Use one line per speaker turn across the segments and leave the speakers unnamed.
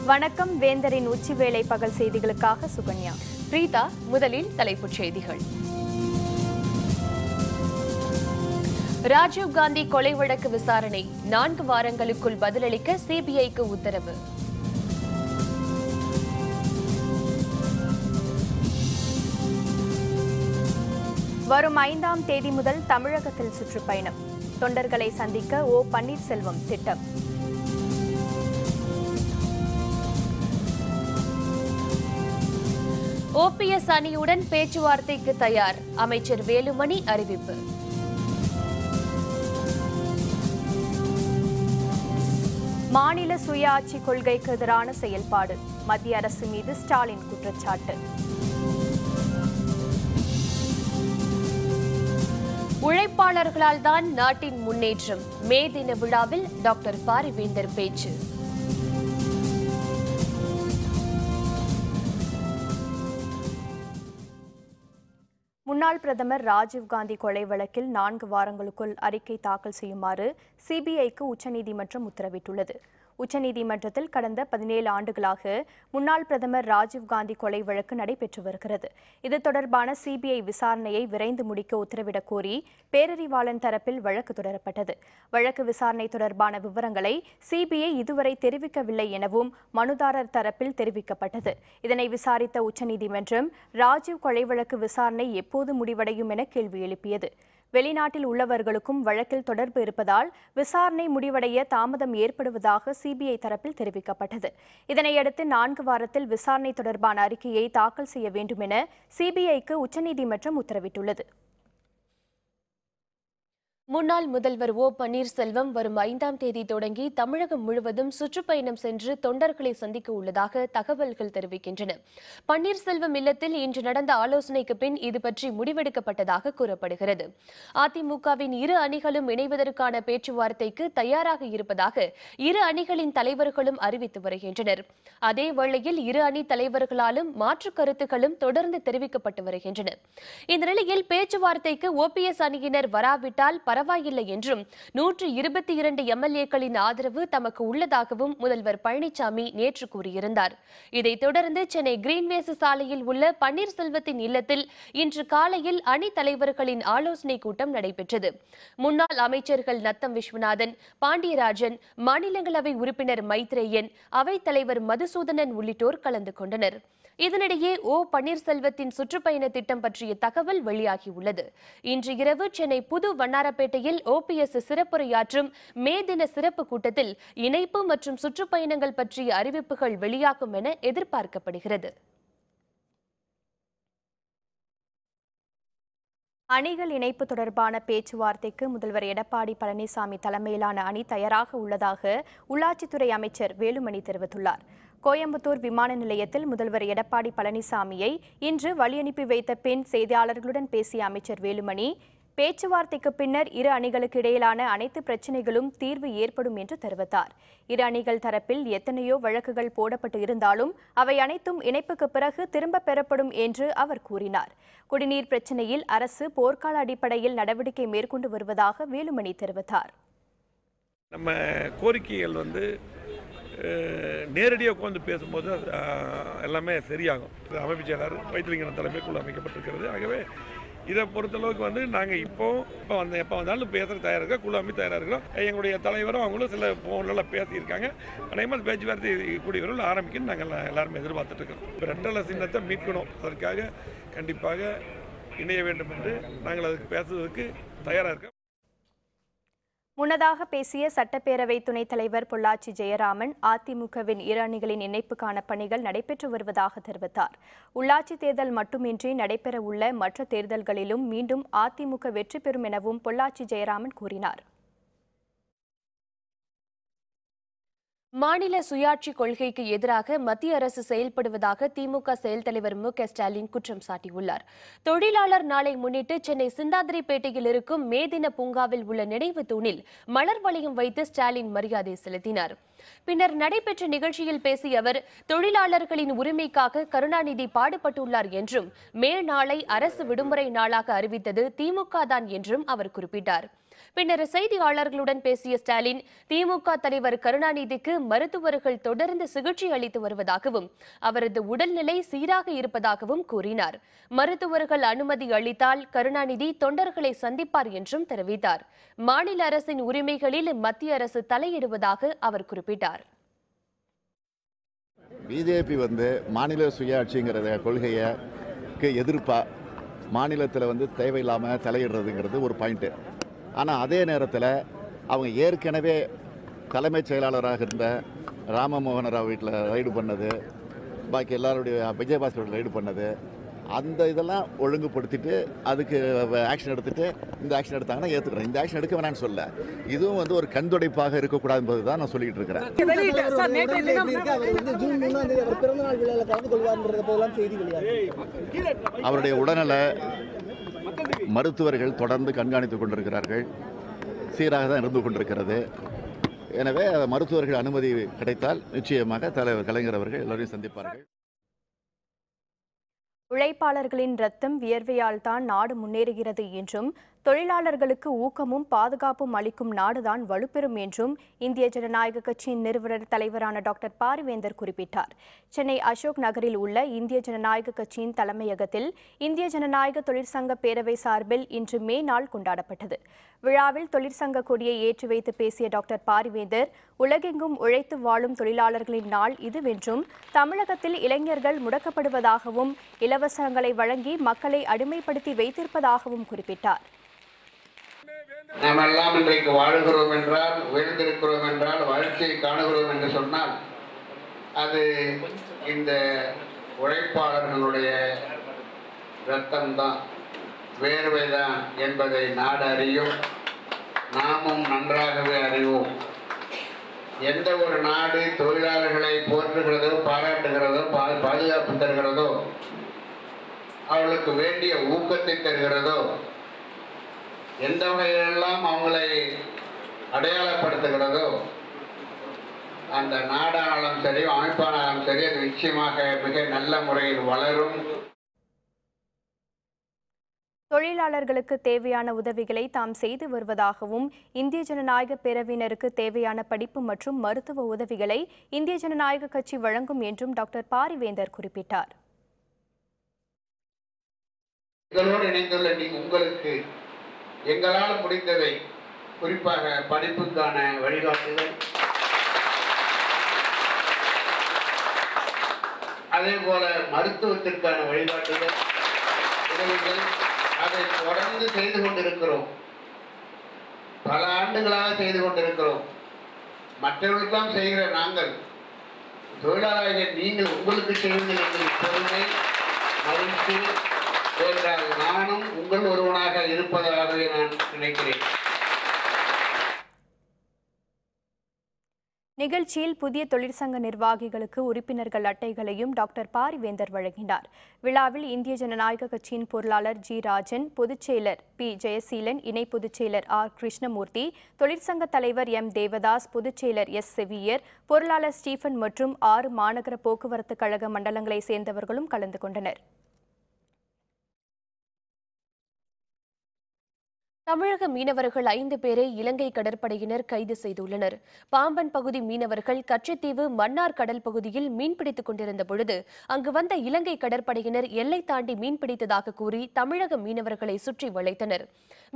வணக்கம். வேந்தரின் உச்சிவேளை பகல் செய்திகளுக்காக சுகன்யா.
பிரீதா, முதலில் தலைப்புச் செய்திகள். ராஜீவ்காந்தி கொலை வழக்கு விசாரணை 4 வாரங்களுக்குள் பதிலளிக்க சிபிஐக்கு உத்தரவு.
வரும் 5ஆம் தேதி முதல் தமிழகத்தில் சுற்றுப்பயணம். தொண்டர்களை சந்திக்க ஓ பன்னீர்செல்வம் திட்டம்.
ஓபிஎஸ் அணியுடன் பேச்சுவார்த்தைக்கு தயார், அமைச்சர் வேலுமணி அறிவிப்பு.
மாநில சுயாட்சி கொள்கைக்கு எதிரான செயல்பாடு, மத்திய அரசு மீது ஸ்டாலின் குற்றச்சாட்டு.
உழைப்பாளர்களால் தான் நாட்டின் முன்னேற்றம், மே தின விழாவில் டாக்டர் பாரிவேந்தர் பேச்சு.
முன்னாள் பிரதமர் ராஜீவ்காந்தி கொலை வழக்கில் 4 வாரங்களுக்குள் அறிக்கை தாக்கல் செய்யுமாறு சிபிஐக்கு உச்சநீதிமன்றம் உத்தரவிட்டுள்ளது. உச்சநீதிமன்றத்தில் கடந்த 17 ஆண்டுகளாக முன்னாள் பிரதமர் ராஜீவ்காந்தி கொலை வழக்கு நடைபெற்று வருகிறது. இது தொடர்பான சிபிஐ விசாரணையை விரைந்து முடிக்க உத்தரவிடக் கோரி பேரறிவாளன் தரப்பில் வழக்கு தொடரப்பட்டது. வழக்கு விசாரணை தொடர்பான விவரங்களை சிபிஐ இதுவரை தெரிவிக்கவில்லை எனவும் மனுதாரர் தரப்பில் தெரிவிக்கப்பட்டது. இதனை விசாரித்த உச்சநீதிமன்றம் ராஜீவ் கொலை வழக்கு விசாரணை எப்போது முடிவடையும் என கேள்வி எழுப்பியது. வெளிநாட்டில் உள்ளவர்களுக்கும் வழக்கில் தொடர்பு இருப்பதால் விசாரணை முடிவடைய தாமதம் ஏற்படுவதாக சிபிஐ தரப்பில் தெரிவிக்கப்பட்டது. இதனையடுத்து 4 வாரத்தில் விசாரணை தொடர்பான அறிக்கையை தாக்கல் செய்ய வேண்டும் என சிபிஐக்கு உச்சநீதிமன்றம் உத்தரவிட்டுள்ளது.
முன்னாள் முதல்வர் ஓ பன்னீர்செல்வம் வரும் 5ஆம் தேதி தொடங்கி தமிழகம் முழுவதும் சுற்றுப்பயணம் சென்று தொண்டர்களை சந்திக்க உள்ளதாக தகவல்கள் தெரிவிக்கின்றன. பன்னீர்செல்வம் இல்லத்தில் இன்று நடந்த ஆலோசனைக்கு பின் இதுபற்றி முடிவெடுக்கப்பட்டதாக கூறப்படுகிறது. அதிமுகவின் இரு அணிகளும் இணைவதற்கான பேச்சுவார்த்தைக்கு தயாராக இருப்பதாக இரு அணிகளின் தலைவர்களும் அறிவித்து வருகின்றனர். அதே வேளையில் இரு அணி தலைவர்களாலும் மாற்றுக் கருத்துக்களும் தொடர்ந்து தெரிவிக்கப்பட்டு வருகின்றன. இந்த நிலையில் பேச்சுவார்த்தைக்கு ஓபிஎஸ் அணியினர் வராவிட்டால் பரவாயில்லை என்றும் 122 எம்எல்ஏக்களின் ஆதரவு தமக்கு உள்ளதாகவும் முதல்வர் பழனிசாமி நேற்று கூறியிருந்தார். இதைத் தொடர்ந்து சென்னை கிரீன்வேஸ் சாலையில் உள்ள பன்னீர்செல்வத்தின் இல்லத்தில் இன்று காலையில் அணி தலைவர்களின் ஆலோசனை கூட்டம் நடைபெற்றது. முன்னாள் அமைச்சர்கள் நத்தம் விஸ்வநாதன், பாண்டியராஜன், மாநிலங்களவை உறுப்பினர் மைத்ரேயன், அவைத் தலைவர் மதுசூதனன் உள்ளிட்டோர் கலந்து கொண்டனர். இதனிடையே ஓ பன்னீர்செல்வத்தின் சுற்றுப்பயண திட்டம் பற்றிய தகவல் வெளியாகியுள்ளது. இன்று இரவு சென்னை புது வண்ணாரப்பேட்டையில் ஓபிஎஸ் சிறப்புரையாற்றும் மே தின சிறப்பு கூட்டத்தில் இணைப்பு மற்றும் சுற்றுப்பயணங்கள் பற்றிய அறிவிப்புகள் வெளியாகும் என எதிர்பார்க்கப்படுகிறது.
அணிகள் இணைப்பு தொடர்பான பேச்சுவார்த்தைக்கு முதல்வர் எடப்பாடி பழனிசாமி தலைமையிலான அணி தயாராக உள்ளதாக உள்ளாட்சித்துறை அமைச்சர் வேலுமணி தெரிவித்துள்ளார். கோயம்புத்தூர் விமான நிலையத்தில் முதல்வர் எடப்பாடி பழனிசாமியை இன்று வழியனுப்பி வைத்த பின் செய்தியாளர்களுடன் பேசிய அமைச்சர் வேலுமணி, பேச்சுவார்த்தைக்கு பின்னர் இரு அணிகளுக்கு இடையிலான அனைத்து பிரச்சினைகளும் தீர்வு ஏற்படும் என்று தெரிவித்தார். இரு அணிகள் தரப்பில் எத்தனையோ வழக்குகள் போடப்பட்டு இருந்தாலும் அவை அனைத்தும் இணைப்புக்கு பிறகு திரும்ப பெறப்படும் என்று அவர் கூறினார். குடிநீர் பிரச்சினையில் அரசு போர்க்கால அடிப்படையில் நடவடிக்கை மேற்கொண்டு வருவதாக வேலுமணி தெரிவித்தார்.
நம்ம கோரிக்கைகள் நேரடியாக உட்காந்து பேசும்போது எல்லாமே சரியாகும். அமைப்பு செயலாளர் வைத்திலிங்கன் தலைமைக்குள் அமைக்கப்பட்டிருக்கிறது. ஆகவே இதை பொறுத்தளவுக்கு நாங்கள் எப்போ வந்தாலும் பேசுகிற தயாராக இருக்கோம், குழு அமைப்பு தயாராக இருக்கிறோம். எங்களுடைய தலைவரும் அவங்களும் சில ஃபோன்லாம் பேசியிருக்காங்க. அனைவரும் பேச்சுவார்த்தை கூடிய விரைவில் ஆரம்பிக்கணும் நாங்கள் எல்லாருமே எதிர்பார்த்துட்டு இருக்கிறோம். இப்போ 2 சின்னத்தை மீட்கணும், அதற்காக கண்டிப்பாக இணைய வேண்டும் என்று நாங்கள் அதுக்கு பேசுவதற்கு தயாராக இருக்கோம்.
முன்னதாக பேசிய சட்டப்பேரவை துணைத் தலைவர் பொள்ளாச்சி ஜெயராமன், அதிமுகவின் இரு அணிகளின் இணைப்புக்கான பணிகள் நடைபெற்று வருவதாக தெரிவித்தார். உள்ளாட்சி தேர்தல் மட்டுமின்றி நடைபெறவுள்ள மற்ற தேர்தல்களிலும் மீண்டும் அதிமுக வெற்றி பெறும் எனவும் பொள்ளாச்சி ஜெயராமன் கூறினார்.
மாநில சுயாட்சி கொள்கைக்கு எதிராக மத்திய அரசு செயல்படுவதாக திமுக செயல் தலைவர் மு.க. ஸ்டாலின் குற்றம் சாட்டியுள்ளார். தொழிலாளர் நாளை முன்னிட்டு சென்னை சிந்தாதிரிப்பேட்டையில் இருக்கும் மே தின பூங்காவில் உள்ள நினைவு தூணில் மலர் வளையம் வைத்து ஸ்டாலின் மரியாதை செலுத்தினார். பின்னர் நடைபெற்ற நிகழ்ச்சியில் பேசிய அவர், தொழிலாளர்களின் உரிமைக்காக கருணாநிதி பாடுபட்டுள்ளார் என்றும் மே நாளை அரசு விடுமுறை நாளாக அறிவித்தது திமுக தான் என்றும் அவர் குறிப்பிட்டார். பின்னர் செய்தியாளர்களுடன் பேசிய ஸ்டாலின், திமுக தலைவர் கருணாநிதிக்கு மருத்துவர்கள் தொடர்ந்து சிகிச்சை அளித்து வருவதாகவும் அவரது உடல்நிலை சீராக இருப்பதாகவும் கூறினார். மருத்துவர்கள் அனுமதி அளித்தால் கருணாநிதி தொண்டர்களை சந்திப்பார் என்றும் தெரிவித்தார். மாநில அரசின் உரிமைகளில் மத்திய அரசு தலையிடுவதாக அவர் குறிப்பிட்டார்.
பிஜேபி மாநில சுயாட்சிங்கிற கொள்கைக்கு எதிர்ப்பாக மாநிலத்தில் தேவையில்லாமல் தலையிடுறதுங்கிறது ஒரு பாயிண்ட்டு. ஆனால் அதே நேரத்தில் அவங்க ஏற்கனவே தலைமைச் செயலாளராக இருந்த ராமமோகன ராவ் வீட்டில் ரைடு பண்ணது, பாக்கி எல்லாருடைய விஜயபாஸ்கர் ரைடு பண்ணது, அந்த இதெல்லாம் ஒழுங்குபடுத்திட்டு அதுக்கு ஆக்ஷன் எடுத்துட்டு இந்த ஆக்ஷன் எடுத்தாங்கன்னா ஏற்றுக்கிறேன். இந்த ஆக்ஷன் எடுக்க வேணான்னு சொல்ல, இதுவும் ஒரு கண்துடைப்பாக இருக்கக்கூடாது என்பது தான் நான் சொல்லிட்டு இருக்கிறேன். அவருடைய உடல்நல மருத்துவர்கள் தொடர்ந்து கண்காணித்துக் கொண்டிருக்கிறார்கள், சீராக தான் இருந்து கொண்டிருக்கிறது. எனவே மருத்துவர்கள் அனுமதி கிடைத்தால் நிச்சயமாக தலைவர் கலைஞர் அவர்கள் எல்லோரையும் சந்திப்பார்கள்.
உழைப்பாளர்களின் ரத்தம் வியர்வையால் தான் நாடு முன்னேறுகிறது என்றும் தொழிலாளர்களுக்கு ஊக்கமும் பாதுகாப்பும் அளிக்கும் நாடுதான் வலுப்பெறும் என்றும் இந்திய ஜனநாயக கட்சியின் நிறுவனர் தலைவரான டாக்டர் பாரிவேந்தர் குறிப்பிட்டார். சென்னை அசோக் நகரில் உள்ள இந்திய ஜனநாயக கட்சியின் தலைமையகத்தில் இந்திய ஜனநாயக தொழிற்சங்க பேரவை சார்பில் இன்று மே நாள் கொண்டாடப்பட்டது. விழாவில் தொழிற்சங்க கொடியை ஏற்றி வைத்து பேசிய டாக்டர் பாரிவேந்தர், உலகெங்கும் உழைத்து வாழும் தொழிலாளர்களின் நாள் இதுவென்றும் தமிழகத்தில் இளைஞர்கள் முடக்கப்படுவதாகவும் இலவசங்களை வழங்கி மக்களை அடிமைப்படுத்தி வைத்திருப்பதாகவும் குறிப்பிட்டார்.
நாம் எல்லாம் இன்றைக்கு வாழுகிறோம் என்றால், உயர்ந்திருக்கிறோம் என்றால், வளர்ச்சியை காணுகிறோம் என்று சொன்னால் அது இந்த உழைப்பாளர்களுடைய இரத்தம்தான், வேர்வைதான் என்பதை நாடு அறியும், நாமும் நன்றாகவே அறிவோம். எந்த ஒரு நாடு தொழிலாளர்களை போற்றுகிறதோ, பாராட்டுகிறதோ, பாதுகாப்பு தருகிறதோ, அவர்களுக்கு வேண்டிய ஊக்கத்தை தருகிறதோ, எந்த வகையிலெல்லாம் அவங்களை அடையாளப்படுத்துகிறதோ, அந்த நாடானாலும் சரி, அமைப்பானாலும் சரி, அது நிச்சயமாக மிக நல்ல முறையில் வளரும்.
தொழிலாளர்களுக்கு தேவையான உதவிகளை தாம் செய்து வருவதாகவும் இந்திய ஜனநாயக பேரவையினருக்கு தேவையான படிப்பு மற்றும் மருத்துவ உதவிகளை இந்திய ஜனநாயக கட்சி வழங்கும் என்றும் டாக்டர் பாரிவேந்தர் குறிப்பிட்டார்.
இதனோடு இணைந்துள்ள உங்களுக்கு எங்களால் முடிந்ததை, குறிப்பாக படிப்புக்கான வழிகாட்டுதல், அதே போல மருத்துவத்திற்கான வழிகாட்டுதல், உதவிகள், அதை தொடர்ந்து செய்து கொண்டிருக்கிறோம். பல ஆண்டுகளாக செய்து கொண்டிருக்கிறோம். மற்றவர்களுக்கெல்லாம் செய்கிற நாங்கள், தொழிலாளர்கள் நீங்கள் உங்களுக்கு செய்வதில் எங்களுக்கு பெருமை, மகிழ்ச்சி. நானும் உங்கள் ஒருவனாக இருப்பதாகவே நான் நினைக்கிறேன்.
நிகழ்ச்சியில் புதிய தொழிற்சங்க நிர்வாகிகளுக்கு உறுப்பினர்கள் அட்டைகளையும் டாக்டர் பாரிவேந்தர் வழங்கினார். விழாவில் இந்திய ஜனநாயக கட்சியின் பொருளாளர் ஜி ராஜன், பொதுச்செயலர் பி ஜெயசீலன், இணை பொதுச்செயலர் ஆர் கிருஷ்ணமூர்த்தி, தொழிற்சங்க தலைவர் எம் தேவதாஸ், பொதுச்செயலர் எஸ் செவியர், பொருளாளர் ஸ்டீபன் மற்றும் 6 மாநகர போக்குவரத்து கழக மண்டலங்களை சேர்ந்தவர்களும் கலந்து கொண்டனர்.
தமிழக மீனவர்கள் 5 பேரை இலங்கை கடற்படையினர் கைது செய்துள்ளனர். பாம்பன் பகுதி மீனவர்கள் கச்சத்தீவு மன்னார் கடல் பகுதியில் மீன்பிடித்துக் கொண்டிருந்த பொழுது அங்கு வந்த இலங்கை கடற்படையினர் எல்லை தாண்டி மீன்பிடித்ததாக கூறி தமிழக மீனவர்களை சுற்றி வளைத்தனர்.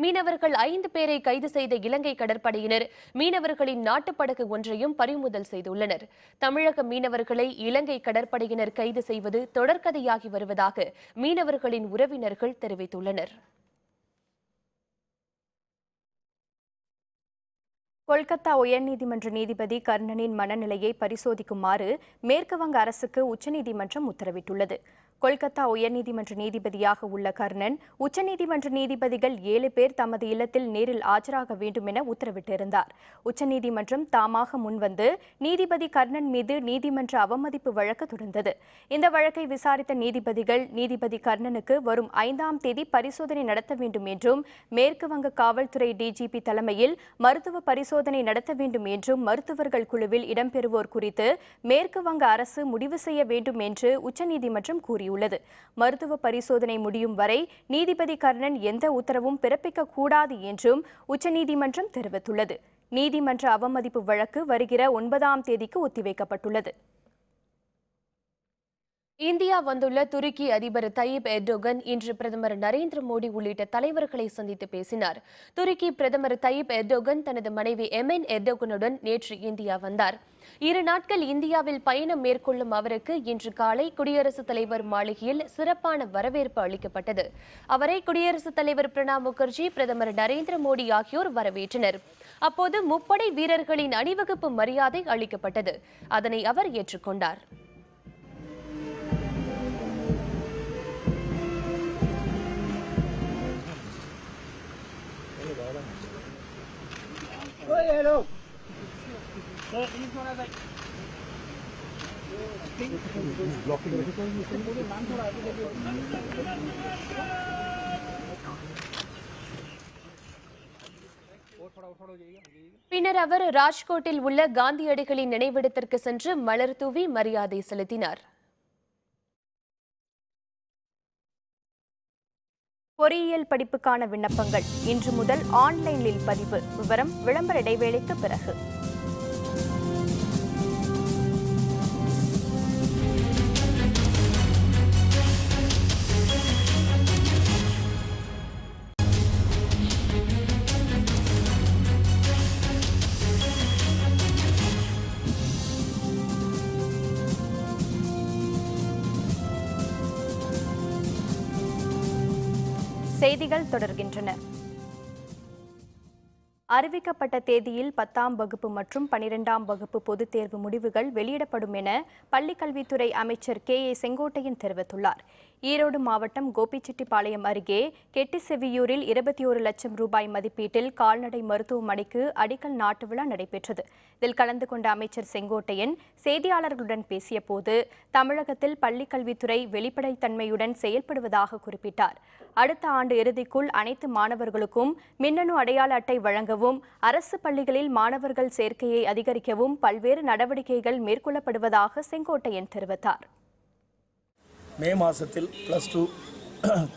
மீனவர்கள் 5 பேரை கைது செய்த இலங்கை கடற்படையினர் மீனவர்களின் நாட்டுப்படகு ஒன்றையும் பறிமுதல் செய்துள்ளனர். தமிழக மீனவர்களை இலங்கை கடற்படையினர் கைது செய்வது தொடர்கதையாகி வருவதாக மீனவர்களின் உறவினர்கள் தெரிவித்துள்ளனர்.
கொல்கத்தா உயர்நீதிமன்ற நீதிபதி கர்ணனின் மனநிலையை பரிசோதிக்குமாறு மேற்குவங்க அரசுக்கு உச்சநீதிமன்றம் உத்தரவிட்டுள்ளது. கொல்கத்தா உயர்நீதிமன்ற நீதிபதியாக உள்ள கர்ணன் உச்சநீதிமன்ற நீதிபதிகள் 7 பேர் தமது இல்லத்தில் நேரில் ஆஜராக வேண்டும் என உத்தரவிட்டிருந்தார். உச்சநீதிமன்றம் தாமாக முன்வந்து நீதிபதி கர்ணன் மீது நீதிமன்ற அவமதிப்பு வழக்கு தொடர்ந்தது. இந்த வழக்கை விசாரித்த நீதிபதிகள் நீதிபதி கர்ணனுக்கு வரும் 5ஆம் தேதி பரிசோதனை நடத்த வேண்டும் என்றும், மேற்குவங்க காவல்துறை டிஜிபி தலைமையில் மருத்துவ பரிசோதனை நடத்த வேண்டும் என்றும் மருத்துவர்கள் குழுவில் இடம்பெறுவோர் குறித்து மேற்குவங்க அரசு முடிவு செய்ய வேண்டும் என்று உச்சநீதிமன்றம் கூறியுள்ளது. கூறியுள்ளது. மருத்துவ பரிசோதனை முடியும் வரை நீதிபதி கர்ணன் எந்த உத்தரவும் பிறப்பிக்க கூடாது என்றும் உச்சநீதிமன்றம் தெரிவித்துள்ளது. நீதிமன்ற அவமதிப்பு வழக்கு வருகிற 9ஆம் தேதிக்கு ஒத்திவைக்கப்பட்டுள்ளது.
இந்தியா வந்துள்ள துருக்கி அதிபர் தயிப் எர்டோகன் இன்று பிரதமர் நரேந்திர மோடி உள்ளிட்ட தலைவர்களை சந்தித்து பேசினார். துருக்கி பிரதமர் தயிப் எர்டோகன் தனது மனைவி எமென் எர்டோகனுடன் நேற்று இந்தியா வந்தார். 2 நாட்கள் இந்தியாவில் பயணம் மேற்கொள்ளும் அவருக்கு இன்று காலை குடியரசுத் தலைவர் மாளிகையில் சிறப்பான வரவேற்பு அளிக்கப்பட்டது. அவரை குடியரசுத் தலைவர் பிரணாப் முகர்ஜி, பிரதமர் நரேந்திர மோடி ஆகியோர் வரவேற்றனர். அப்போது முப்படை வீரர்களின் அணிவகுப்பு மரியாதை அளிக்கப்பட்டது. அதனை அவர் ஏற்றுக்கொண்டார். பின்னர் அவர் ராஜ்கோட்டில் உள்ள காந்தியடிகளின் நினைவிடத்திற்கு சென்று மலர் தூவி மரியாதை செலுத்தினார்.
பொறியியல் படிப்புக்கான விண்ணப்பங்கள் இன்று முதல் ஆன்லைனில் பதிவு. விவரம் விளம்பர இடைவேளைக்கு பிறகு. செய்திகள் தொடர்கின்றன. அறிவிக்கப்பட்ட தேதியில் 10ஆம் வகுப்பு மற்றும் 12ஆம் வகுப்பு பொதுத் தேர்வு முடிவுகள் வெளியிடப்படும் என பள்ளிக்கல்வித்துறை அமைச்சர் கே. ஏ. செங்கோட்டையன் தெரிவித்துள்ளார். ஈரோடு மாவட்டம் கோபிச்செட்டிப்பாளையம் அருகே கெட்டிசெவியூரில் 21 லட்சம் ரூபாய் மதிப்பீட்டில் கால்நடை மருத்துவமனைக்கு அடிக்கல் நாட்டு விழா நடைபெற்றது. இதில் கலந்து கொண்ட அமைச்சர் செங்கோட்டையன் செய்தியாளர்களுடன் பேசியபோது தமிழகத்தில் பள்ளிக்கல்வித்துறை வெளிப்படைத்தன்மையுடன் செயல்படுவதாக குறிப்பிட்டார். அடுத்த ஆண்டு இறுதிக்குள் அனைத்து மாணவர்களுக்கும் மின்னணு அடையாள அட்டை வழங்கவும், அரசு பள்ளிகளில் மாணவர்கள் சேர்க்கையை அதிகரிக்கவும் பல்வேறு நடவடிக்கைகள் மேற்கொள்ளப்படுவதாக செங்கோட்டையன் தெரிவித்தார்.
மே மாதத்தில் +2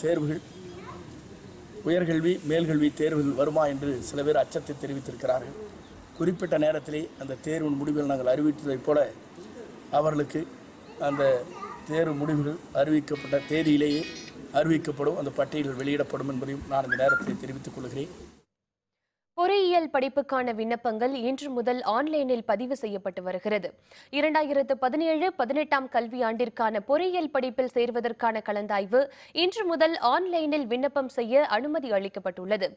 தேர்வுகள், உயர்கல்வி மேல்கல்வி தேர்வுகள் வருமா என்று சில பேர் அச்சத்தை தெரிவித்திருக்கிறார்கள். குறிப்பிட்ட நேரத்திலே அந்த தேர்வின் முடிவுகள் நாங்கள் அறிவித்ததைப் போல அவர்களுக்கு அந்த தேர்வு முடிவுகள் அறிவிக்கப்பட்ட தேதியிலேயே அறிவிக்கப்படும், அந்த பட்டியல்கள் வெளியிடப்படும் என்பதையும் நான் இந்த நேரத்தில் தெரிவித்துக் கொள்கிறேன்.
பொறியியல் படிப்புக்கான விண்ணப்பங்கள் இன்று முதல் ஆன்லைனில் பதிவு செய்யப்பட்டு வருகிறது. 2017-18ஆம் கல்வியாண்டிற்கான பொறியியல் படிப்பில் சேர்வதற்கான கலந்தாய்வு இன்று முதல் ஆன்லைனில் விண்ணப்பம் செய்ய அனுமதி அளிக்கப்பட்டுள்ளது.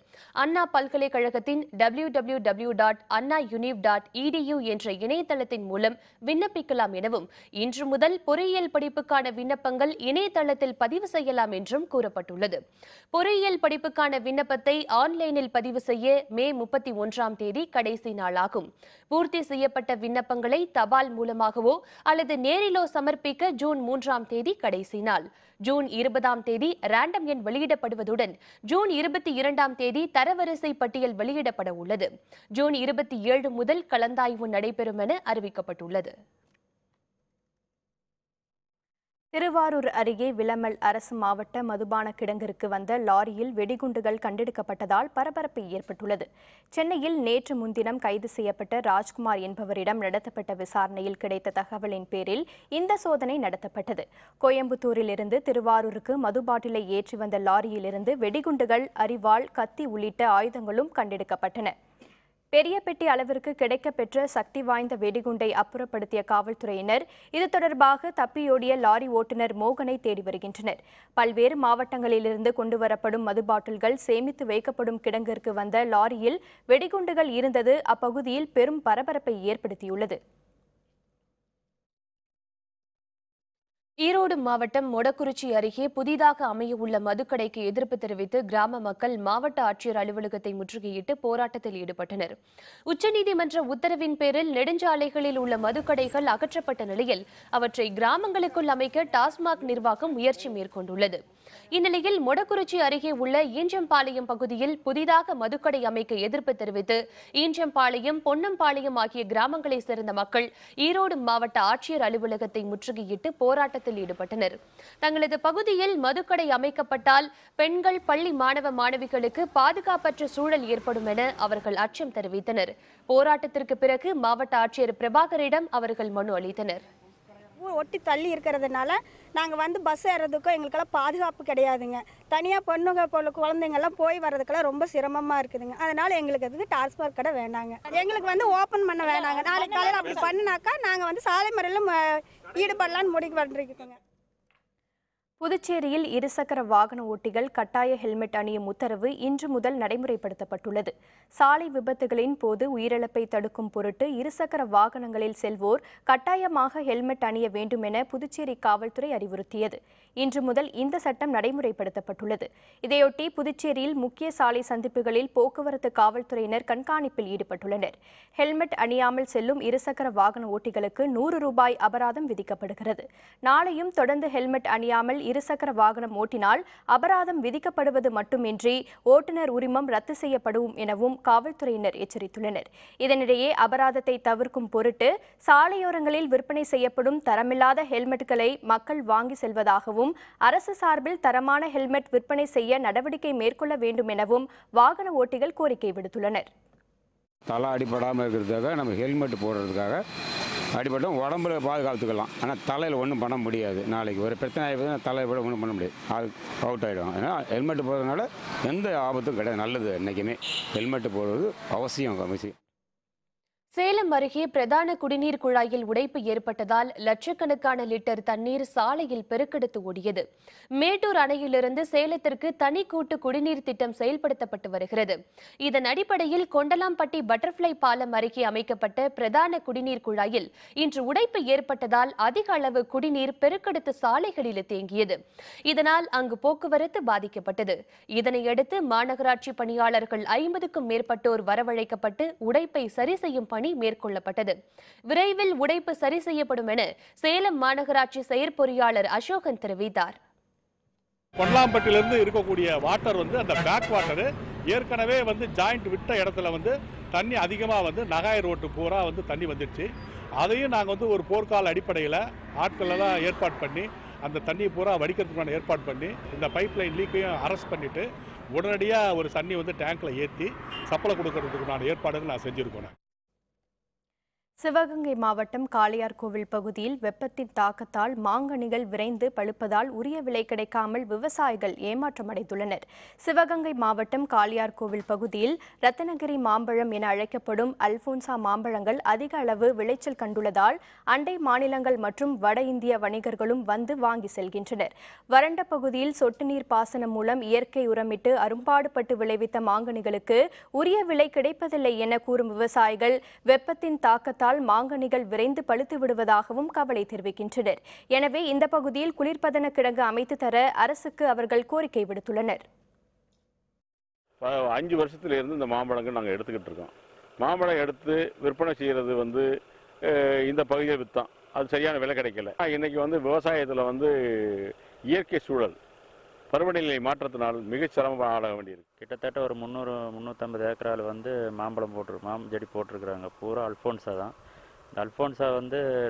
அண்ணா பல்கலைக்கழகத்தின் www.annauniv.edu என்ற இணையதளத்தின் மூலம் விண்ணப்பிக்கலாம் எனவும், இன்று முதல் பொறியியல் படிப்புக்கான விண்ணப்பங்கள் இணையதளத்தில் பதிவு செய்யலாம் என்றும் கூறப்பட்டுள்ளது. பொறியியல் படிப்புக்கான விண்ணப்பத்தை ஆன்லைனில் பதிவு செய்ய மே 31ஆம் தேதி கடைசி நாளாகும். பூர்த்தி செய்யப்பட்ட விண்ணப்பங்களை தபால் மூலமாகவோ அல்லது நேரிலோ சமர்ப்பிக்க ஜூன் 3ஆம் தேதி கடைசி நாள். ஜூன் 20ஆம் தேதி ரேண்டம் எண் வெளியிடப்படுவதுடன் ஜூன் 22ஆம் தேதி தரவரிசை பட்டியல் வெளியிடப்பட உள்ளது. ஜூன் 27 முதல் கலந்தாய்வு நடைபெறும் என அறிவிக்கப்பட்டுள்ளது.
திருவாரூர் அருகே விளமல் அரசு மாவட்ட மதுபான கிடங்கிற்கு வந்த லாரியில் வெடிகுண்டுகள் கண்டெடுக்கப்பட்டதால் பரபரப்பு ஏற்பட்டுள்ளது. சென்னையில் நேற்று முன்தினம் கைது செய்யப்பட்ட ராஜ்குமார் என்பவரிடம் நடத்தப்பட்ட விசாரணையில் கிடைத்த தகவலின் பேரில் இந்த சோதனை நடத்தப்பட்டது. கோயம்புத்தூரில் இருந்து திருவாரூருக்கு மது பாட்டிலை ஏற்றி வந்த லாரியிலிருந்து வெடிகுண்டுகள், அரிவாள், கத்தி உள்ளிட்ட ஆயுதங்களும் கண்டெடுக்கப்பட்டன. பெரிய பெட்டி அளவிற்கு கிடைக்கப்பெற்ற சக்தி வாய்ந்த வெடிகுண்டை அப்புறப்படுத்திய காவல்துறையினர் இது தொடர்பாக தப்பியோடிய லாரி ஓட்டுநர் மோகனை தேடி வருகின்றனர். பல்வேறு மாவட்டங்களிலிருந்து கொண்டுவரப்படும் மது பாட்டில்கள் சேமித்து வைக்கப்படும் கிடங்கிற்கு வந்த லாரியில் வெடிகுண்டுகள் இருந்தது அப்பகுதியில் பெரும் பரபரப்பை ஏற்படுத்தியுள்ளது.
ஈரோடு மாவட்டம் மொடக்குறிச்சி அருகே புதிதாக அமையவுள்ள மதுக்கடைக்கு எதிர்ப்பு தெரிவித்து கிராம மக்கள் மாவட்ட ஆட்சியர் அலுவலகத்தை முற்றுகையிட்டு போராட்டத்தில் ஈடுபட்டனர். உச்சநீதிமன்ற உத்தரவின் பேரில் நெடுஞ்சாலைகளில் உள்ள மதுக்கடைகள் அகற்றப்பட்ட நிலையில் அவற்றை கிராமங்களுக்குள் அமைக்க டாஸ்மாக் நிர்வாகம் முயற்சி மேற்கொண்டுள்ளது. இந்நிலையில் மொடக்குறிச்சி அருகே உள்ள ஈஞ்சம்பாளையம் பகுதியில் புதிதாக மதுக்கடை அமைக்க எதிர்ப்பு தெரிவித்து ஈஞ்சம்பாளையம், பொன்னம்பாளையம் ஆகிய கிராமங்களைச் சேர்ந்த மக்கள் ஈரோடு மாவட்ட ஆட்சியர் அலுவலகத்தை முற்றுகையிட்டு போராட்டத்தில் போராட்டத்தில் ஈடுபட்டனர். தங்களது பகுதியில் மதுக்கடை அமைக்கப்பட்டால் பெண்கள், பள்ளி மாணவ மாணவிகளுக்கு பாதுகாப்பற்ற சூழல் ஏற்படும் என அவர்கள் அச்சம் தெரிவித்தனர். போராட்டத்திற்கு பிறகு மாவட்ட ஆட்சியர் பிரபாகரிடம் அவர்கள் மனு அளித்தனர்.
ஒட்டி தள்ளி இருக்கிறதுனால நாங்கள் வந்து பஸ் ஏறதுக்கும் எங்களுக்கெல்லாம் பாதுகாப்பு கிடையாதுங்க. தனியாக பொண்ணுங்க குழந்தைங்கள்லாம் போய் வர்றதுக்கெல்லாம் ரொம்ப சிரமமாக இருக்குதுங்க. அதனால் எங்களுக்கு அதுக்கு டாஸ்மாக் கடை வேணாங்க. எங்களுக்கு வந்து ஓப்பன் பண்ண வேணாங்க. நாளைக்கு காலையில் அப்படி பண்ணினாக்கா நாங்கள் வந்து சாலை முறையில் ஈடுபடலான்னு முடிவு பண்ணிருக்கோங்க.
புதுச்சேரியில் இருசக்கர வாகன ஓட்டிகள் கட்டாய ஹெல்மெட் அணியும் உத்தரவு இன்று முதல் நடைமுறைப்படுத்தப்பட்டுள்ளது. சாலை விபத்துகளின் போது உயிரிழப்பை தடுக்கும் பொருட்டு இருசக்கர வாகனங்களில் செல்வோர் கட்டாயமாக ஹெல்மெட் அணிய வேண்டும் என புதுச்சேரி காவல்துறை அறிவுறுத்தியது. இன்று முதல் இந்த சட்டம் நடைமுறைப்படுத்தப்பட்டுள்ளது. இதையொட்டி புதுச்சேரியில் முக்கிய சாலை சந்திப்புகளில் போக்குவரத்து காவல்துறையினர் கண்காணிப்பில் ஈடுபட்டுள்ளனர். ஹெல்மெட் அணியாமல் செல்லும் இருசக்கர வாகன ஓட்டிகளுக்கு 100 ரூபாய் அபராதம் விதிக்கப்படுகிறது. நாளையும் தொடர்ந்து ஹெல்மெட் அணியாமல் இருசக்கர வாகனம் ஓட்டினால் அபராதம் விதிக்கப்படுவது மட்டுமின்றி ஓட்டுநர் உரிமம் ரத்து செய்யப்படும் எனவும் காவல்துறையினர் எச்சரித்துள்ளனர். இதனிடையே அபராதத்தை தவிர்க்கும் பொருட்டு சாலையோரங்களில் விற்பனை செய்யப்படும் தரமில்லாத ஹெல்மெட்டுகளை மக்கள் வாங்கி செல்வதாகவும் அரசு சார்பில் தரமான ஹெல்மெட் விற்பனை செய்ய நடவடிக்கை மேற்கொள்ள வேண்டும் எனவும் வாகன ஓட்டிகள் கோரிக்கை விடுத்துள்ளனர்.
தலை அடிபடாமல் இருக்கிறதுக்காக நம்ம ஹெல்மெட் போடுறதுக்காக அடிபட்டோம் உடம்புல பாதுகாத்துக்கலாம். ஆனால் தலையில் ஒன்றும் பண்ண முடியாது. நாளைக்கு ஒரு பிரச்சனை ஆகிடுதுன்னா தலையை கூட ஒன்றும் பண்ண முடியாது. அவுட் ஆகிடும். ஏன்னா ஹெல்மெட் போடுறதுனால எந்த ஆபத்தும் கிடையாது. நல்லது. என்றைக்குமே ஹெல்மெட் போடுறது அவசியம்.
சேலம் அருகே பிரதான குடிநீர் குழாயில் உடைப்பு ஏற்பட்டதால் லட்சக்கணக்கான லிட்டர் தண்ணீர் சாலையில் பெருக்கெடுத்து ஓடியது. மேட்டூர் அணையிலிருந்து சேலத்திற்கு தனி கூட்டு குடிநீர் திட்டம் செயல்படுத்தப்பட்டு வருகிறது. இதன் அடிப்படையில் கொண்டலாம்பட்டி பட்டர்ஃப்ளை பாலம் அருகே அமைக்கப்பட்ட பிரதான குடிநீர் குழாயில் இன்று உடைப்பு ஏற்பட்டதால் அதிக அளவு குடிநீர் பெருக்கெடுத்து சாலைகளில் தேங்கியது. இதனால் அங்கு போக்குவரத்து பாதிக்கப்பட்டது. இதனையடுத்து மாநகராட்சி பணியாளர்கள் 50க்கும் மேற்பட்டோர் வரவழைக்கப்பட்டு உடைப்பை சரி செய்யும் பணி மேற்கொள்ளப்பட்டது. விரைவில் உடைப்பு சரி செய்யப்படும் என சேலம் மாநகராட்சி செயற்பொறியாளர் அசோகன் தெரிவித்தார்.
கொண்டலாம்பட்டியிலிருந்து இருக்கக்கூடிய வாட்டர் அந்த பேக் வாட்டர் ஏற்கனவே ஜாயிண்ட் விட்ட இடத்துல தண்ணி அதிகமாக நகாய் ரோட்டு பூரா தண்ணி வந்துடுச்சு. அதையும் நாங்கள் ஒரு போர்க்கால அடிப்படையில் ஆட்களெல்லாம் ஏற்பாடு பண்ணி அந்த தண்ணியை பூரா வடிக்கிறதுக்கான ஏற்பாடு பண்ணி இந்த பைப் லைன் லீக்கையும் அரெஸ்ட் பண்ணிட்டு உடனடியாக ஒரு தண்ணி டேங்க்ல ஏற்றி சப்ளை கொடுக்கறதுக்கான ஏற்பாடுகள் நான் செஞ்சுருக்கோம்.
சிவகங்கை மாவட்டம் காளையார்கோவில் பகுதியில் வெப்பத்தின் தாக்கத்தால் மாங்கனிகள் விரைந்து பழுப்பதால் உரிய விலை கிடைக்காமல் விவசாயிகள் ஏமாற்றமடைந்துள்ளனர். சிவகங்கை மாவட்டம் காளையார்கோவில் பகுதியில் ரத்தனகிரி மாம்பழம் என அழைக்கப்படும் அல்போன்சா மாம்பழங்கள் அதிக அளவு விளைச்சல் கண்டுள்ளதால் அண்டை மாநிலங்கள் மற்றும் வட இந்திய வணிகர்களும் வந்து வாங்கி செல்கின்றனர். வறண்ட பகுதியில் சொட்டு நீர் பாசனம் மூலம் இயற்கை உரமிட்டு அரும்பாடுபட்டு விளைவித்த மாங்கனிகளுக்கு உரிய விலை கிடைப்பதில்லை என கூறும் விவசாயிகள் வெப்பத்தின் தாக்கத்தால் மாங்கனிகள் விரைந்து பழுத்து விடுவதாகவும் கவலை தெரிவிக்கின்றனர். எனவே இந்த பகுதியில் குளிர்பதன கிடங்கு அமைத்து தர அரசுக்கு அவர்கள் கோரிக்கை விடுத்துள்ளனர்.
5 வருஷத்துல இருந்து இந்த மாம்பழங்கள் நாங்கள் எடுத்துக்கிட்டு இருக்கோம். மாம்பழம் எடுத்து விற்பனை செய்யறது இந்த பகுதியை விற்றோம். அது சரியான விலை கிடைக்கல. இன்னைக்கு விவசாயத்தில் இயற்கை சூழல் பருவநிலை மாற்றத்தினால் மிக சிரமமாக ஆட வேண்டியிருக்கு.
கிட்டத்தட்ட ஒரு 300-350 ஏக்கரால் மாம்பழம் செடி போட்டிருக்கிறாங்க. பூரா அல்போன்சா தான். இந்த அல்போன்சா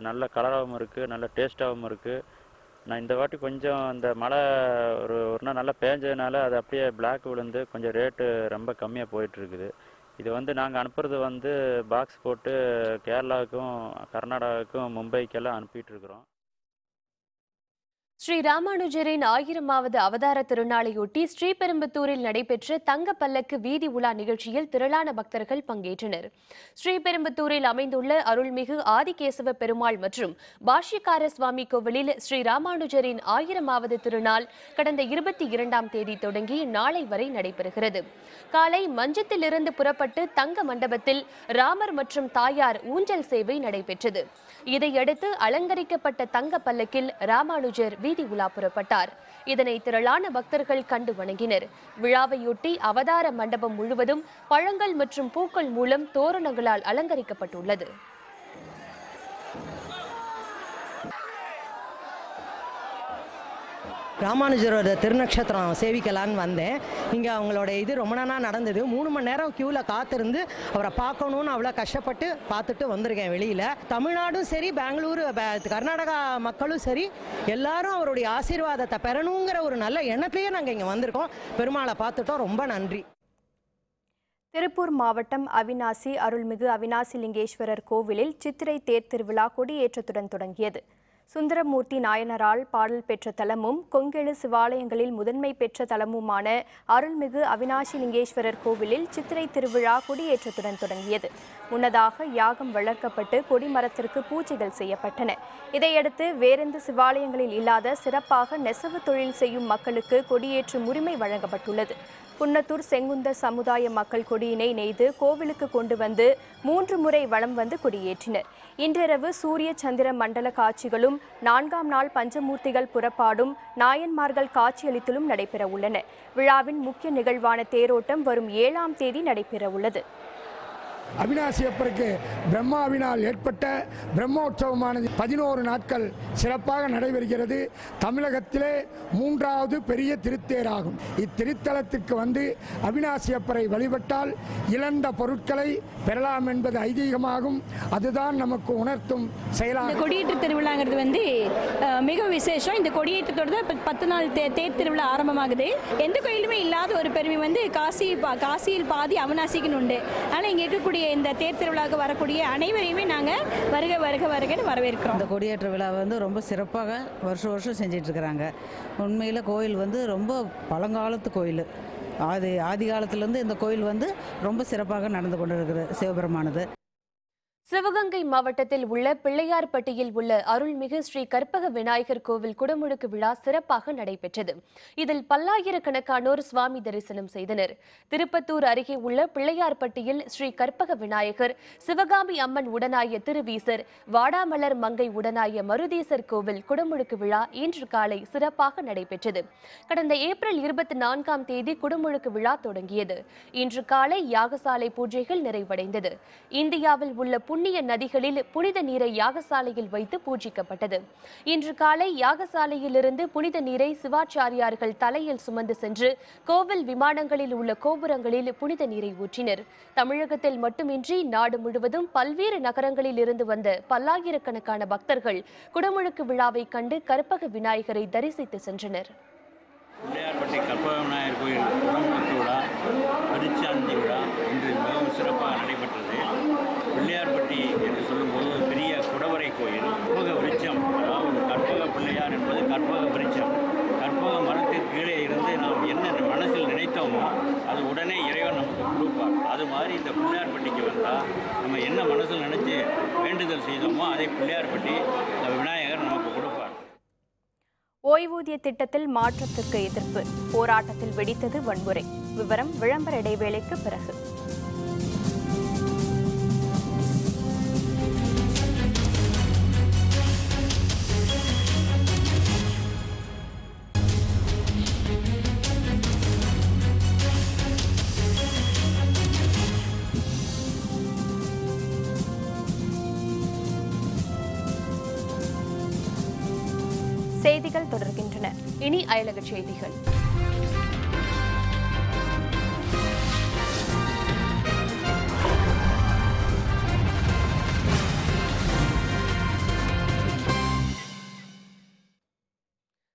நல்ல கலராகவும் இருக்குது, நல்ல டேஸ்ட்டாகவும் இருக்குது. நான் இந்த வாட்டி கொஞ்சம் இந்த மழை ஒரு நாள் நல்லா பேஞ்சதுனால அது அப்படியே பிளாக் விழுந்து கொஞ்சம் ரேட்டு ரொம்ப கம்மியாக போயிட்டுருக்குது. இது நாங்கள் அனுப்புறது பாக்ஸ் போட்டு கேரளாவுக்கும் கர்நாடகாவுக்கும் மும்பைக்கெல்லாம் அனுப்பிட்டுருக்குறோம்.
ஸ்ரீ ராமானுஜரின் 1000வது அவதார திருநாளையொட்டி ஸ்ரீபெரும்புத்தூரில் நடைபெற்ற தங்க பல்லக்கு வீதி உலா நிகழ்ச்சியில் திரளான பக்தர்கள் பங்கேற்றனர். ஸ்ரீபெரும்புத்தூரில் அமைந்துள்ள அருள்மிகு ஆதிகேசவ பெருமாள் மற்றும் பாஷ்யக்கார சுவாமி கோவிலில் ஸ்ரீ ராமானுஜரின் 1000வது திருநாள் கடந்த 22ஆம் தேதி தொடங்கி நாளை வரை நடைபெறுகிறது. காலை மஞ்சத்திலிருந்து புறப்பட்டு தங்க மண்டபத்தில் ராமர் மற்றும் தாயார் ஊஞ்சல் சேவை நடைபெற்றது. இதையடுத்து அலங்கரிக்கப்பட்ட தங்க பல்லக்கில் ராமானுஜர் வீதி உலா புறப்பட்டார். இதனை திரளான பக்தர்கள் கண்டு வணங்கினர். விழாவையொட்டி அவதார மண்டபம் முழுவதும் பழங்கள் மற்றும் பூக்கள் மூலம் தோரணங்களால் அலங்கரிக்கப்பட்டுள்ளது.
ராமானுஜரோட திருநக்ஷத்திரம் சேவிக்கலான்னு வந்தேன். இங்கே அவங்களோட இது ரொம்ப நாளாக நடந்தது. 3 மணி நேரம் க்யூவில் காத்திருந்து அவரை பார்க்கணுன்னு அவ்வளோ கஷ்டப்பட்டு பார்த்துட்டு வந்திருக்கேன் வெளியில். தமிழ்நாடும் சரி, பெங்களூரு, கர்நாடகா மக்களும் சரி, எல்லாரும் அவருடைய ஆசீர்வாதத்தை பெறணுங்கிற ஒரு நல்ல எண்ணத்திலேயே நாங்கள் இங்கே வந்திருக்கோம். பெருமாளை பார்த்துட்டோம். ரொம்ப நன்றி.
திருப்பூர் மாவட்டம் அவிநாசி அருள்மிகு அவிநாசி லிங்கேஸ்வரர் கோவிலில் சித்திரை தேர் திருவிழா கொடியேற்றத்துடன் தொடங்கியது. சுந்தரமூர்த்தி நாயனரால் பாடல் பெற்ற தலமும் கொங்கெழு சிவாலயங்களில் முதன்மை பெற்ற தலமுமான அருள்மிகு அவிநாசி லிங்கேஸ்வரர் கோவிலில் சித்திரை திருவிழா கொடியேற்றத்துடன் தொடங்கியது. முன்னதாக யாகம் வளர்க்கப்பட்டு கொடிமரத்திற்கு பூஜைகள் செய்யப்பட்டன. இதையடுத்து வேறெந்த சிவாலயங்களில் இல்லாத சிறப்பாக நெசவு தொழில் செய்யும் மக்களுக்கு கொடியேற்றும் உரிமை வழங்கப்பட்டுள்ளது. குன்னத்தூர் செங்குந்த சமுதாய மக்கள் கொடியினை நெய்து கோவிலுக்கு கொண்டு வந்து 3 முறை வலம் வந்து கொடியேற்றினர். இன்றிரவு சூரிய சந்திர மண்டல காட்சிகளும் 4ஆம் நாள் பஞ்சமூர்த்திகள் புறப்பாடும் நாயன்மார்கள் காட்சியளித்தலும் நடைபெற உள்ளன. விழாவின் முக்கிய நிகழ்வான தேரோட்டம் வரும் 7ஆம் தேதி நடைபெற உள்ளது.
அவிநாசி அப்பருக்கு பிரம்மாவினால் ஏற்பட்ட பிரம்மோற்சவமானது 11 நாட்கள் சிறப்பாக நடைபெறுகிறது. தமிழகத்திலே 3வது பெரிய திருத்தேராகும். இத்திருத்தலத்திற்கு வந்து அவிநாசி அப்பரை வழிபட்டால் இழந்த பொருட்களை பெறலாம் என்பது ஐதீகமாகும். அதுதான் நமக்கு உணர்த்தும் செயலாகும்.
கொடியேற்று திருவிழாங்கிறது வந்து மிக விசேஷம். இந்த கொடியேற்றத்தோட 10 நாள் தேர் திருவிழா ஆரம்பமாகுது. எந்த கோயிலுமே இல்லாத ஒரு பெருமை வந்து காசியில் பாதி அவிநாசிக்குன்னு உண்டு. ஆனால் இங்கே இருக்கக்கூடிய இந்த தேர் திருவிழாவுக்கு வரக்கூடிய அனைவரையுமே நாங்கள் வருக வருக வருகன்னு வரவேற்கிறோம்.
இந்த கொடியேற்ற விழா வந்து ரொம்ப சிறப்பாக வருஷம் செஞ்சிட்டு இருக்கிறாங்க. உண்மையில் கோயில் வந்து ரொம்ப பழங்காலத்து கோயில். ஆதி காலத்திலேருந்து இந்த கோயில் வந்து ரொம்ப சிறப்பாக நடந்து கொண்டிருக்கிற சிவபெருமானது.
சிவகங்கை மாவட்டத்தில் உள்ள பிள்ளையார்பட்டியில் உள்ள அருள்மிகு ஸ்ரீ கற்பக விநாயகர் கோவில் குடமுழுக்கு விழா சிறப்பாக நடைபெற்றது. இதில் பல்லாயிரக்கணக்கானோர் சுவாமி தரிசனம் செய்தனர். திருப்பத்தூர் அருகே உள்ள பிள்ளையார்பட்டியில் ஸ்ரீ கற்பக விநாயகர், சிவகாமி அம்மன் உடனாய திருவீசர், வாடாமலர் மங்கை உடனாய மருதீசர் கோவில் குடமுழுக்கு விழா இன்று காலை சிறப்பாக நடைபெற்றது. கடந்த ஏப்ரல் 24ஆம் தேதி குடமுழுக்கு விழா தொடங்கியது. இன்று காலை யாகசாலை பூஜைகள் நிறைவடைந்தது. இந்தியாவில் உள்ள புண்ணிய நதிகளில் புனித நீரை யாகசாலையில் வைத்து பூஜிக்கப்பட்டது. இன்று காலை யாகசாலையிலிருந்து புனித நீரை சிவாச்சாரியார்கள் தலையில் சுமந்து சென்று கோவில் விமானங்களில் உள்ள கோபுரங்களில் புனித நீரை ஊற்றினர். தமிழகத்தில் மட்டுமின்றி நாடு முழுவதும் பல்வேறு நகரங்களில் இருந்து வந்த பல்லாயிரக்கணக்கான பக்தர்கள் குடமுழுக்கு விழாவை கண்டு கற்பக விநாயகரை தரிசித்து சென்றனர்.
பிள்ளையார்பட்டி கற்பக விநாயகர் கோயில் குடமுழுக்கு விழா, பரிச்சாந்தி விழா இன்று மிகவும் சிறப்பாக நடைபெற்றது. பிள்ளையார்பட்டி என்று சொல்லும்போது ஒரு பெரிய குடவரை கோயில். கற்பக விருட்சம், அதாவது கற்பக பிள்ளையார் என்பது கற்பக விருட்சம். கற்பக மரத்திற்கு கீழே இருந்து நாம் என்ன மனசில் நினைத்தோமோ அது உடனே இறைவன் நமக்கு கொடுப்பார். அது மாதிரி இந்த பிள்ளையார்பட்டிக்கு வந்தால் நம்ம என்ன மனசில் நினைச்சு வேண்டுதல் செய்தோமோ அதை பிள்ளையார்பட்டி விநாயகர் நமக்கு கொடுப்பார்.
ஓய்வூதிய திட்டத்தில் மாற்றத்திற்கு எதிர்ப்பு போராட்டத்தில் வெடித்தது வன்முறை. விவரம் விளம்பர இடைவேளைக்கு பிறகு. செய்திகள் தொடர்கின்றன.
இனி அயலக செய்திகள்.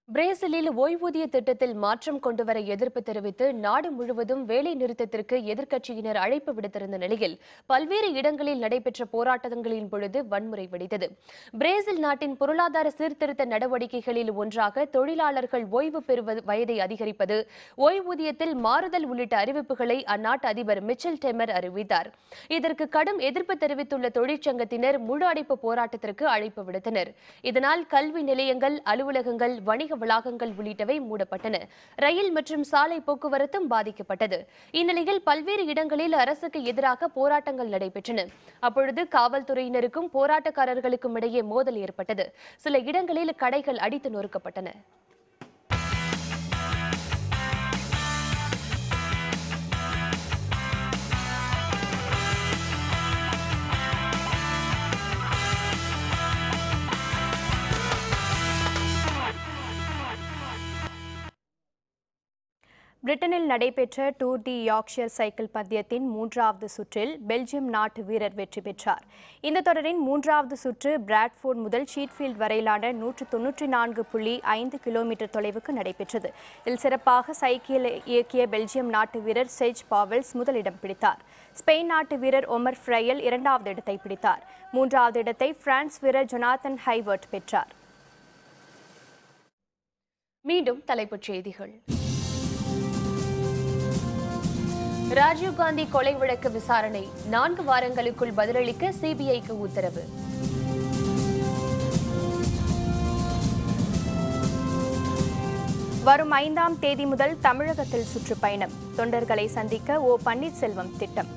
பிரேசிலில் ஓய்வூதிய திட்டத்தில் மாற்றம் கொண்டுவர எதிர்ப்பு தெரிவித்து நாடு முழுவதும் வேலை நிறுத்தத்திற்கு எதிர்க்கட்சியினர் அழைப்பு விடுத்திருந்த நிலையில் பல்வேறு இடங்களில் நடைபெற்ற போராட்டங்களின் பொழுது வன்முறை வெடித்தது. பிரேசில் நாட்டின் பொருளாதார சீர்திருத்த நடவடிக்கைகளில் ஒன்றாக தொழிலாளர்கள் ஓய்வு பெறுவது வயதை அதிகரிப்பது, ஓய்வூதியத்தில் மாறுதல் உள்ளிட்ட அறிவிப்புகளை அந்நாட்டு அதிபர் மிச்சல் டெமர் அறிவித்தார். இதற்கு கடும் எதிர்ப்பு தெரிவித்துள்ள தொழிற்சங்கத்தினர் முழு அடைப்பு போராட்டத்திற்கு அழைப்பு விடுத்தனர். இதனால் கல்வி நிலையங்கள், அலுவலகங்கள், வணிக வளாகங்கள் உள்ளிட்டவை மூடப்பட்டன. ரயில் மற்றும் சாலை போக்குவரத்தும் பாதிக்கப்பட்டது. இந்நிலையில் பல்வேறு இடங்களில் அரசுக்கு எதிராக போராட்டங்கள் நடைபெற்றன. அப்பொழுது காவல்துறையினருக்கும் போராட்டக்காரர்களுக்கும் இடையே மோதல் ஏற்பட்டது. சில இடங்களில் கடைகள் அடித்து நொறுக்கப்பட்டன.
பிரிட்டனில் நடைபெற்ற டூர் டி யார்க்ஷயர் சைக்கிள் பந்தயத்தின் 3வது சுற்றில் பெல்ஜியம் நாட்டு வீரர் வெற்றி பெற்றார். இந்த தொடரின் 3வது சுற்று பிராட்ஃபோர்ட் முதல் ஷீட்ஃபீல்ட் வரையிலான 194.5 கிலோமீட்டர் தொலைவுக்கு நடைபெற்றது. இதில் சிறப்பாக சைக்கிள் இயக்கிய பெல்ஜியம் நாட்டு வீரர் செஜ் பாவெல்ஸ் முதலிடம் பிடித்தார். ஸ்பெயின் நாட்டு வீரர் ஒமர் ஃப்ரையல் 2வது இடத்தை பிடித்தார். 3வது இடத்தை பிரான்ஸ் வீரர் ஜொனாதன் ஹைவர்ட் பெற்றார்.
மீண்டும் தலைப்புச் செய்திகள். ராஜீவ்காந்தி கொலை வழக்கு விசாரணை 4 வாரங்களுக்குள் பதிலளிக்க சிபிஐக்கு உத்தரவு.
வரும் 5ஆம் தேதி முதல் தமிழகத்தில் சுற்றுப்பயணம். தொண்டர்களை சந்திக்க ஓ பன்னீர்செல்வம் திட்டம்.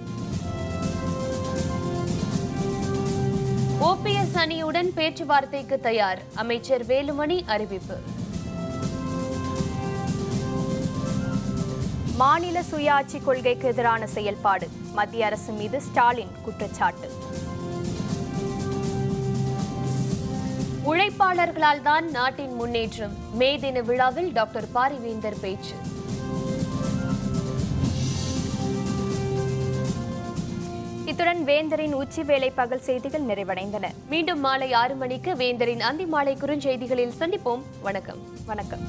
ஓபிஎஸ் அணியுடன் பேச்சுவார்த்தைக்கு தயார். அமைச்சர் வேலுமணி அறிவிப்பு.
மாநில சுயாட்சி கொள்கைக்கு எதிரான செயல்பாடு. மத்திய அரசு மீது ஸ்டாலின் குற்றச்சாட்டு.
உழைப்பாளர்களால் தான் நாட்டின் முன்னேற்றம். மே தின விழாவில் டாக்டர் பாரிவேந்தர் பேச்சு.
இத்துடன் வேந்தரின் உச்சிவேளை பகல் செய்திகள் நிறைவடைந்தன.
மீண்டும் மாலை 6 மணிக்கு வேந்தரின் அந்தி மாலை குறுஞ்செய்திகளில் சந்திப்போம். வணக்கம்.
வணக்கம்.